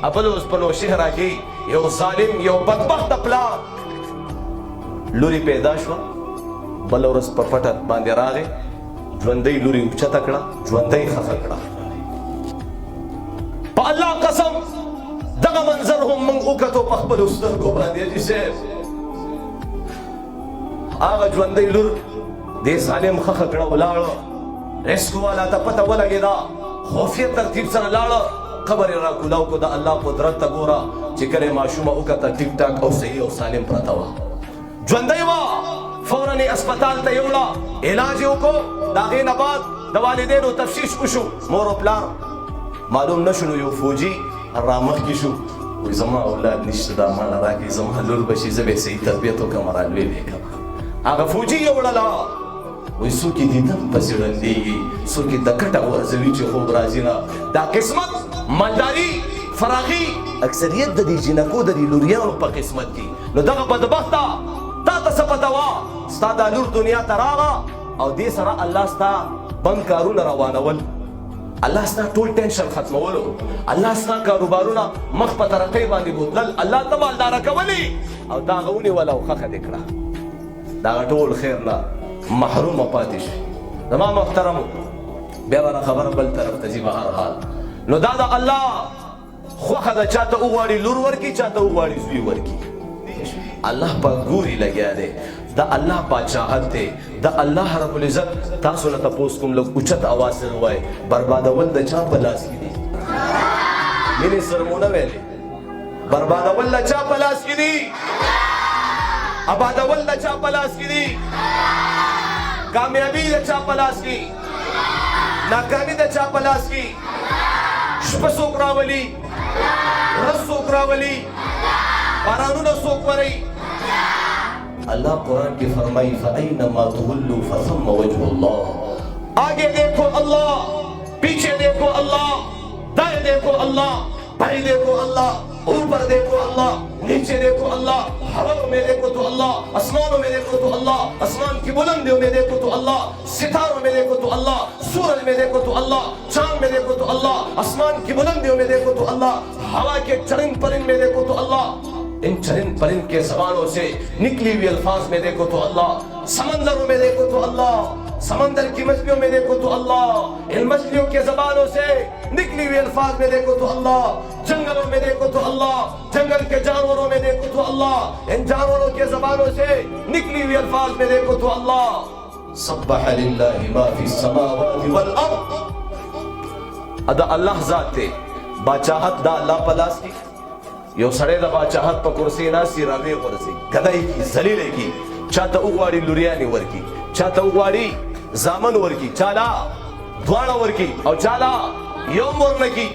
ابل اوس په نوشهره کې یو ظالم یو بدبخت پلار لوري پیدا شو بل ورځ په پټه باندې راغی ژوندۍ لوري اوچته کړه ژوندۍ ښخه کړه په الله قسم دغه منظر هم موږ وکتو په خپلو سترګو باندې حاجي صاحب هغه ژوندۍ لور دې ظالم ښخه کړه ولاړه ریسکو والا ته پته ولګېده خفیه ترتیب سره لاړه قبر یې راکولاو کو د الله قدرت ته ګوره چې کله یې ماشومه وکته ټیک ټاک او صحیح او سالم پرته وه ژوندۍ وه فوراً یې اسپتال ته یوړه علاج یې وکړو د هغې نه بعد د والدینو تفتیش وشو مور او پلار معلوم نه شو نو یو فوجي رامخکې شو وایي زما اولاد نشته دا ماله راکړي زما لور به شي زه به یې صحیح تربیت وکړم رالویې کړم هغه فوجي یې وړله وایي څوک یې دیدن پسې ړندېږي څوک یې د کټه غورځوي چې خوب راځي نه دا قسمت مالداري فراغي اکثریت د دې جنکو د دې لوریانو په قسمت کې نو دغه بدبخته تا ته څه پته وه ستا دا لور دنیا ته راغه او دې سره الله ستا بند کارونه روانول الله ستا ټول ټینشن ختمولو الله ستا کاروبارونه مخ په ترقۍ باندې بوتلل الله ته مالداره کولی او دا هغه ونیوله او ښخه دې کړه د هغه ټول خیر نه محرومه پاتې شي زما محترمو بیا به خبره بل طرف ته ځي به هر حال نو دا د الله خوښه ده چاته وغواړي لور ورکړي چاته وغواړي زوی ورکړي الله پاک ګوري لګیا دی د الله پاچاهت دی د الله رب العزت تاسو نه تپوس کوم لږ اوچت اواز سره ووایئ بربادول د چا په لاس کې دي مینې سره مو نه ویلې بربادول د چا په لاس کې دي آبادول د چا په لاس کې دي کامیابی د چا په لاس کې ناکامي د چا په لاس کې شپه څوک راولي ورځ څوک راولي بارانونه څوک وري اللہ قرآن کی فرمائی فَأَيْنَمَا تُوَلُّوا فَثُمَّ وَجْهُ اللَّهِ آگے دیکھو اللہ پیچھے دیکھو اللہ دائیں دیکھو اللہ بائیں دیکھو اللہ اوپر دیکھو اللہ نیچے دیکھو اللہ ہواؤں میں دیکھو تو اللہ آسمانوں میں دیکھو تو اللہ آسمان کی بلندیوں میں دیکھو تو اللہ ستاروں میں دیکھو تو اللہ سورج میں دیکھو تو اللہ چاند میں دیکھو تو اللہ آسمان کی بلندیوں میں دیکھو تو اللہ ہوا کے چرند پرند میں دیکھو تو اللہ ان چرند پرند کے زبانوں سے نکلی ہوئی الفاظ میں دیکھو تو اللہ سمندروں میں دیکھو تو اللہ سمندر کی مچھلیوں میں دیکھو تو اللہ ان مچھلیوں کے زبانوں سے نکلی ہوئی الفاظ میں دیکھو تو اللہ جنگلوں میں دیکھو تو اللہ جنگل کے جانوروں میں دیکھو تو اللہ ان جانوروں کے زبانوں سے نکلی ہوئی الفاظ میں دیکھو تو اللہ سبح للہ ما فی السماوات والارض ادا اللہ ذات تے باچاہت دا اللہ پلاس کی یو سړی د باچاهت په کرسۍ ناستي راویې غورځي ګدی کی ذلیلې کی چاته وغواړي لوریانې ورکي چاته وغواړي زامن ورکي چاله دواړه ورکي او چاله یو مور نه کي